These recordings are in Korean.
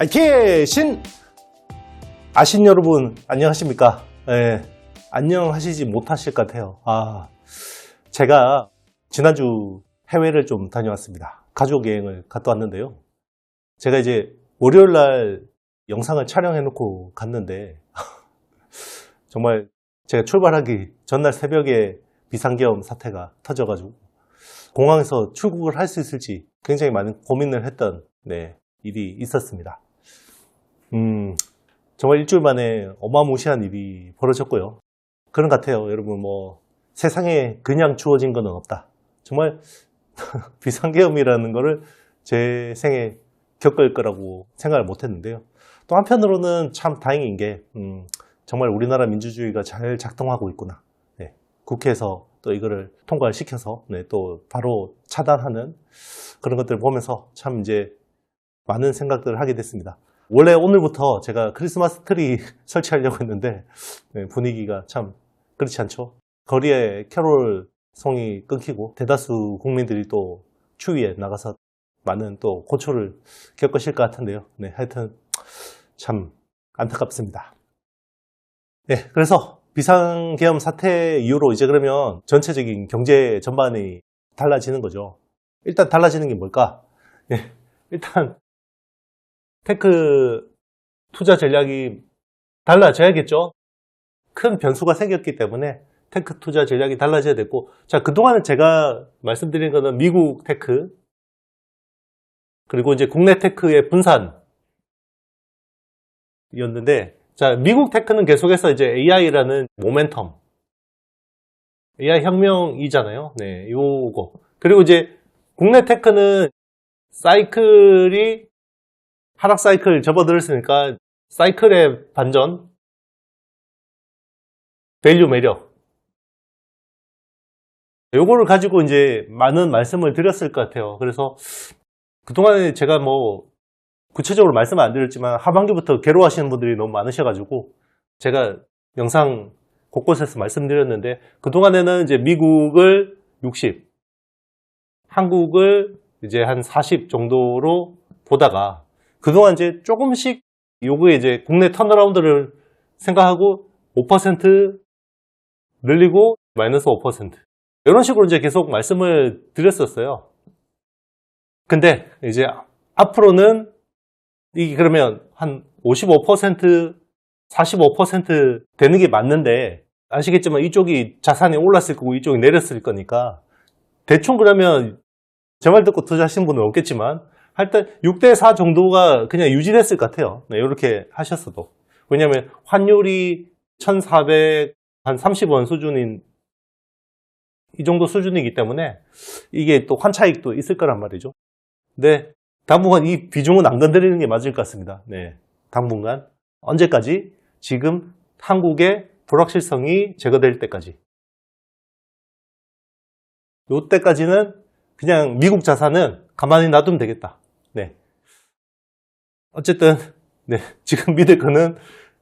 IT의 신! 아신 여러분, 안녕하십니까? 예, 안녕하시지 못하실 것 같아요. 제가 지난주 해외를 좀 다녀왔습니다. 가족 여행을 갔다 왔는데요. 제가 이제 월요일날 영상을 촬영해놓고 갔는데, 정말 제가 출발하기 전날 새벽에 비상계엄 사태가 터져가지고, 공항에서 출국을 할 수 있을지 굉장히 많은 고민을 했던, 일이 있었습니다. 정말 일주일 만에 어마무시한 일이 벌어졌고요. 그런 것 같아요. 여러분, 세상에 그냥 주어진 건 없다. 정말 비상계엄이라는 거를 제 생에 겪을 거라고 생각을 못 했는데요. 또 한편으로는 참 다행인 게, 정말 우리나라 민주주의가 잘 작동하고 있구나. 국회에서 또 이거를 통과를 시켜서, 또 바로 차단하는 그런 것들을 보면서 참 이제 많은 생각들을 하게 됐습니다. 원래 오늘부터 제가 크리스마스 트리 설치하려고 했는데 분위기가 참 그렇지 않죠. 거리에 캐롤송이 끊기고 대다수 국민들이 또 추위에 나가서 많은 또 고초를 겪으실 것 같은데요. 하여튼 참 안타깝습니다. 그래서 비상계엄 사태 이후로 이제 그러면 전체적인 경제 전반이 달라지는 거죠. 일단 달라지는 게 뭘까? 일단 테크 투자 전략이 달라져야겠죠. 큰 변수가 생겼기 때문에 테크 투자 전략이 달라져야 됐고, 자, 그동안은 제가 말씀드린 거는 미국 테크, 그리고 이제 국내 테크의 분산이었는데, 자, 미국 테크는 계속해서 이제 AI라는 모멘텀, AI 혁명이잖아요. 요거. 그리고 이제 국내 테크는 사이클이 하락 사이클 접어들었으니까 사이클의 반전, 밸류 매력, 요거를 가지고 이제 많은 말씀을 드렸을 것 같아요. 그래서 그동안에 제가 구체적으로 말씀은 안 드렸지만 하반기부터 괴로워하시는 분들이 너무 많으셔가지고 제가 영상 곳곳에서 말씀드렸는데, 그동안에는 이제 미국을 60, 한국을 이제 한 40 정도로 보다가 그동안 이제 조금씩 요거에 이제 국내 턴어라운드를 생각하고 5% 늘리고 마이너스 5% 이런 식으로 이제 계속 말씀을 드렸었어요. 근데 이제 앞으로는 이게 그러면 한 55%, 45% 되는 게 맞는데, 아시겠지만 이쪽이 자산이 올랐을 거고 이쪽이 내렸을 거니까 대충 그러면 제 말 듣고 투자하신 분은 없겠지만 하여튼 6대4 정도가 그냥 유지됐을 것 같아요. 이렇게 하셨어도. 왜냐하면 환율이 1,430원 수준인 이 정도 수준이기 때문에 이게 또 환차익도 있을 거란 말이죠. 근데 당분간 이 비중은 안 건드리는 게 맞을 것 같습니다. 당분간. 언제까지? 지금 한국의 불확실성이 제거될 때까지. 요때까지는 그냥 미국 자산은 가만히 놔두면 되겠다. 어쨌든, 지금 믿을 거는,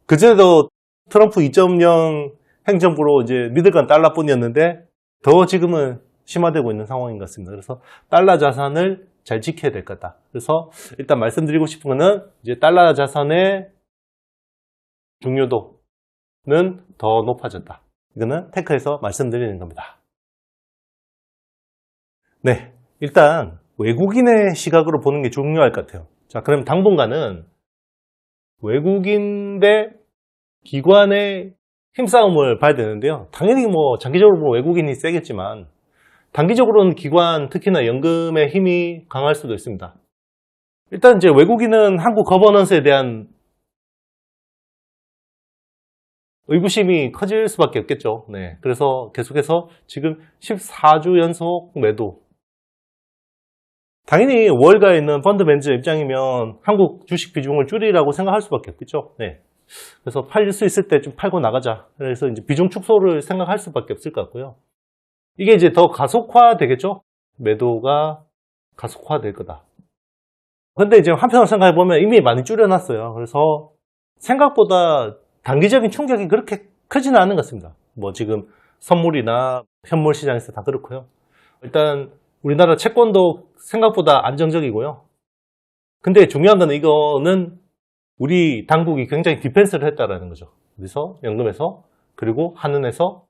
그전에도 트럼프 2.0 행정부로 이제 믿을 건 달러뿐이었는데, 더 지금은 심화되고 있는 상황인 것 같습니다. 그래서 달러 자산을 잘 지켜야 될 거다. 그래서 일단 말씀드리고 싶은 거는, 이제 달러 자산의 중요도는 더 높아졌다. 이거는 테크에서 말씀드리는 겁니다. 일단 외국인의 시각으로 보는 게 중요할 것 같아요. 자, 그럼 당분간은 외국인 대 기관의 힘싸움을 봐야 되는데요. 당연히 장기적으로 보면 외국인이 세겠지만 단기적으로는 기관, 특히나 연금의 힘이 강할 수도 있습니다. 일단 이제 외국인은 한국 거버넌스에 대한 의구심이 커질 수밖에 없겠죠. 그래서 계속해서 지금 14주 연속 매도. 당연히 월가에 있는 펀드 매니저 입장이면 한국 주식 비중을 줄이라고 생각할 수밖에 없겠죠. 그래서 팔릴 수 있을 때 좀 팔고 나가자. 그래서 이제 비중 축소를 생각할 수밖에 없을 것 같고요. 이게 이제 더 가속화 되겠죠. 매도가 가속화 될 거다. 근데 이제 한편으로 생각해 보면 이미 많이 줄여놨어요. 그래서 생각보다 단기적인 충격이 그렇게 크지는 않은 것 같습니다. 지금 선물이나 현물 시장에서 다 그렇고요. 일단 우리나라 채권도 생각보다 안정적이고요. 근데 중요한 건 이거는 우리 당국이 굉장히 디펜스를 했다라는 거죠. 그래서 연금에서 그리고 한은에서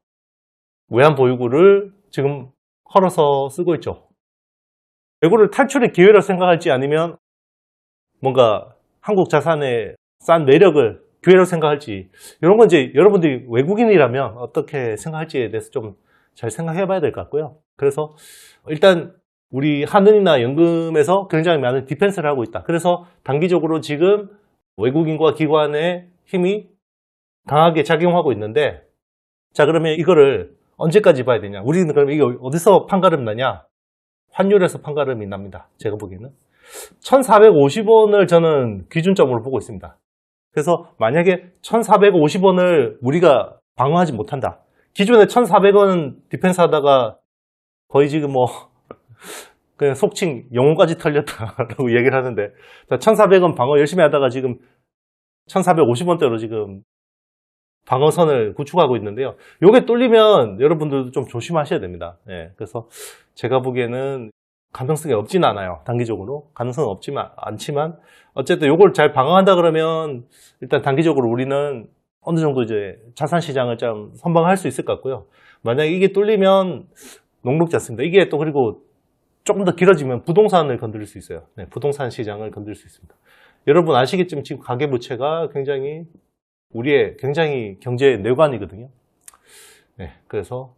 외환 보유고를 지금 헐어서 쓰고 있죠. 이거를 탈출의 기회로 생각할지 아니면 뭔가 한국 자산의 싼 매력을 기회로 생각할지 이런 건 이제 여러분들이 외국인이라면 어떻게 생각할지에 대해서 좀 잘 생각해 봐야 될 것 같고요. 그래서 일단 우리 한은이나 연금에서 굉장히 많은 디펜스를 하고 있다. 그래서 단기적으로 지금 외국인과 기관의 힘이 강하게 작용하고 있는데, 자, 그러면 이거를 언제까지 봐야 되냐? 우리는 그러면 이게 어디서 판가름 나냐? 환율에서 판가름이 납니다. 제가 보기에는 1450원을 저는 기준점으로 보고 있습니다. 그래서 만약에 1450원을 우리가 방어하지 못한다. 기존에 1400원 디펜스 하다가 거의 지금 뭐 그냥 속칭 영혼까지 털렸다라고 얘기를 하는데, 1400원 방어 열심히 하다가 지금 1450원대로 지금 방어선을 구축하고 있는데요. 요게 뚫리면 여러분들도 좀 조심하셔야 됩니다. 예, 그래서 제가 보기에는 가능성이 없진 않아요. 단기적으로 가능성은 없지만 않지만 어쨌든 요걸 잘 방어한다 그러면 일단 단기적으로 우리는 어느 정도 이제 자산 시장을 좀 선방할 수 있을 것 같고요. 만약에 이게 뚫리면 녹록지 않습니다. 이게 또 그리고 조금 더 길어지면 부동산을 건드릴 수 있어요. 네, 부동산 시장을 건드릴 수 있습니다. 여러분 아시겠지만 지금 가계부채가 굉장히 우리의 굉장히 경제의 뇌관이거든요. 네, 그래서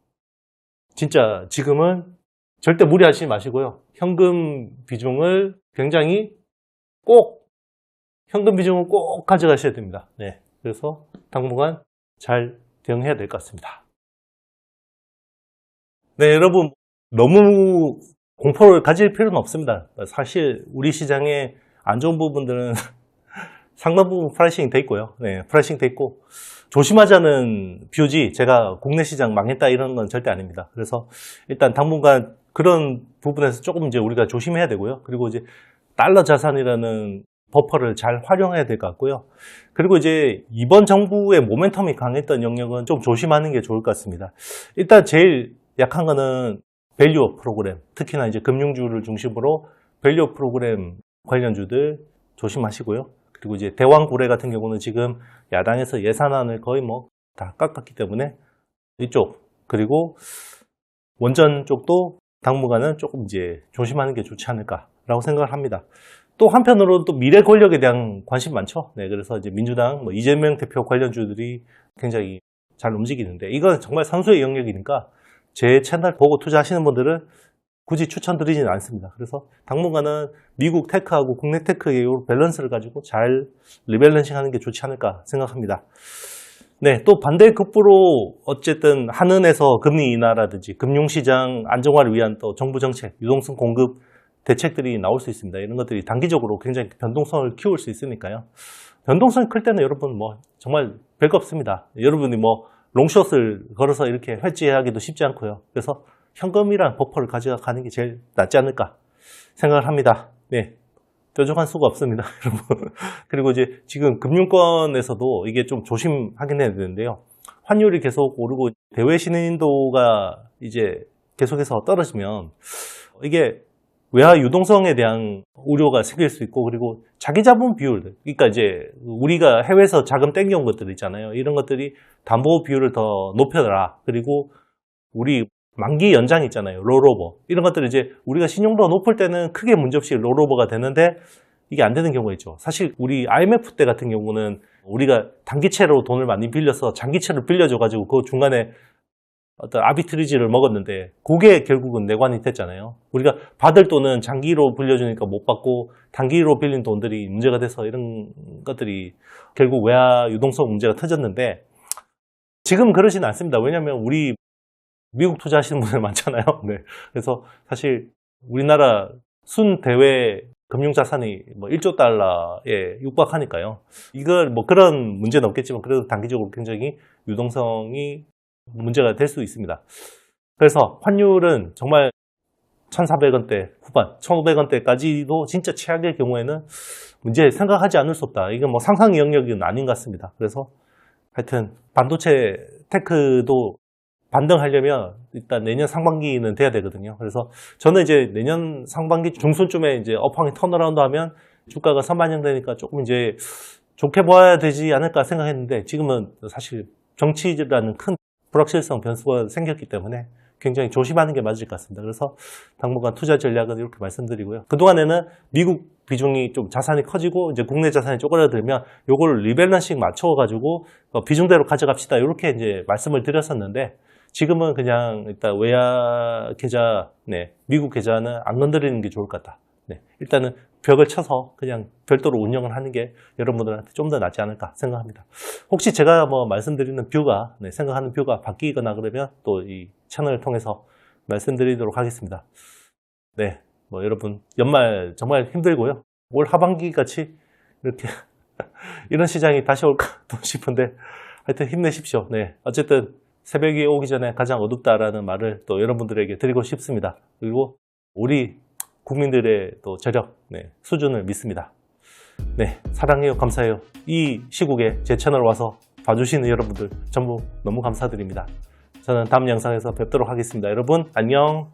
진짜 지금은 절대 무리하지 마시고요. 현금 비중을 꼭 가져가셔야 됩니다. 네, 그래서 당분간 잘 대응해야 될 것 같습니다. 네, 여러분 너무 공포를 가질 필요는 없습니다. 사실 우리 시장의 안 좋은 부분들은 상당 부분 프라이싱 돼 있고요. 네, 프라이싱 돼 있고 조심하자는 뷰지 제가 국내 시장 망했다 이런 건 절대 아닙니다. 그래서 일단 당분간 그런 부분에서 조금 이제 우리가 조심해야 되고요. 그리고 이제 달러 자산이라는 버퍼를 잘 활용해야 될 것 같고요. 그리고 이제 이번 정부의 모멘텀이 강했던 영역은 좀 조심하는 게 좋을 것 같습니다. 일단 제일 약한 거는 밸류 프로그램, 특히나 이제 금융주를 중심으로 밸류 프로그램 관련주들 조심하시고요. 그리고 이제 대왕고래 같은 경우는 지금 야당에서 예산안을 거의 뭐 다 깎았기 때문에 이쪽, 그리고 원전 쪽도 당분간은 조금 이제 조심하는 게 좋지 않을까라고 생각을 합니다. 또 한편으로는 또 미래 권력에 대한 관심 많죠. 네, 그래서 이제 민주당 이재명 대표 관련주들이 굉장히 잘 움직이는데 이건 정말 선수의 영역이니까 제 채널 보고 투자하시는 분들은 굳이 추천드리지는 않습니다. 그래서 당분간은 미국 테크하고 국내 테크의 밸런스를 가지고 잘 리밸런싱 하는 게 좋지 않을까 생각합니다. 네, 또 반대 급부로 어쨌든 한은에서 금리 인하라든지 금융시장 안정화를 위한 또 정부 정책, 유동성 공급 대책들이 나올 수 있습니다. 이런 것들이 단기적으로 굉장히 변동성을 키울 수 있으니까요. 변동성이 클 때는 여러분 뭐 정말 별거 없습니다. 여러분이 뭐 롱숏을 걸어서 이렇게 회지하기도 쉽지 않고요. 그래서 현금이란 버퍼를 가져가는 게 제일 낫지 않을까 생각을 합니다. 네, 뾰족한 수가 없습니다, 여러분. 그리고 이제 지금 금융권에서도 이게 좀 조심하긴 해야 되는데요. 환율이 계속 오르고 대외 신인도가 이제 계속해서 떨어지면 이게 외화 유동성에 대한 우려가 생길 수 있고, 그리고 자기 자본 비율, 그러니까 이제 우리가 해외에서 자금 땡겨온 것들 있잖아요. 이런 것들이 담보 비율을 더 높여라. 그리고 우리 만기 연장 있잖아요. 롤오버. 이런 것들을 이제 우리가 신용도가 높을 때는 크게 문제없이 롤오버가 되는데 이게 안 되는 경우가 있죠. 사실 우리 IMF 때 같은 경우는 우리가 단기채로 돈을 많이 빌려서 장기채로 빌려줘가지고 그 중간에 어떤 아비트리지를 먹었는데 그게 결국은 내관이 됐잖아요. 우리가 받을 돈은 장기로 빌려주니까 못 받고 단기로 빌린 돈들이 문제가 돼서 이런 것들이 결국 외화 유동성 문제가 터졌는데 지금 그러지는 않습니다. 왜냐하면 우리 미국 투자하시는 분들 많잖아요. 네. 그래서 사실 우리나라 순 대외 금융자산이 뭐 1조 달러에 육박하니까요. 이걸 뭐 그런 문제는 없겠지만 그래도 단기적으로 굉장히 유동성이 문제가 될 수 있습니다. 그래서 환율은 정말 1,400원대 후반, 1,500원대까지도 진짜 최악의 경우에는 문제 생각하지 않을 수 없다. 이건 뭐 상상의 영역은 아닌 것 같습니다. 그래서 하여튼 반도체 테크도 반등하려면 일단 내년 상반기는 돼야 되거든요. 그래서 저는 이제 내년 상반기 중순쯤에 이제 업황이 턴어라운드 하면 주가가 선반영되니까 조금 이제 좋게 봐야 되지 않을까 생각했는데 지금은 사실 정치라는 큰 불확실성 변수가 생겼기 때문에 굉장히 조심하는 게 맞을 것 같습니다. 그래서 당분간 투자 전략은 이렇게 말씀드리고요. 그동안에는 미국 비중이 좀 자산이 커지고 이제 국내 자산이 쪼그라들면 요걸 리밸런싱 맞춰가지고 비중대로 가져갑시다. 이렇게 이제 말씀을 드렸었는데 지금은 그냥 일단 외야 계좌, 미국 계좌는 안 건드리는 게 좋을 것 같다. 일단은 벽을 쳐서 그냥 별도로 운영을 하는 게 여러분들한테 좀 더 낫지 않을까 생각합니다. 혹시 제가 뭐 말씀드리는 뷰가, 생각하는 뷰가 바뀌거나 그러면 또 이 채널을 통해서 말씀드리도록 하겠습니다. 뭐 여러분 연말 정말 힘들고요. 올 하반기 같이 이렇게 이런 시장이 다시 올까 또 싶은데 하여튼 힘내십시오. 어쨌든 새벽이 오기 전에 가장 어둡다라는 말을 또 여러분들에게 드리고 싶습니다. 그리고 우리 국민들의 또 저력, 수준을 믿습니다. 사랑해요, 감사해요. 이 시국에 제 채널 와서 봐주시는 여러분들 전부 너무 감사드립니다. 저는 다음 영상에서 뵙도록 하겠습니다. 여러분 안녕.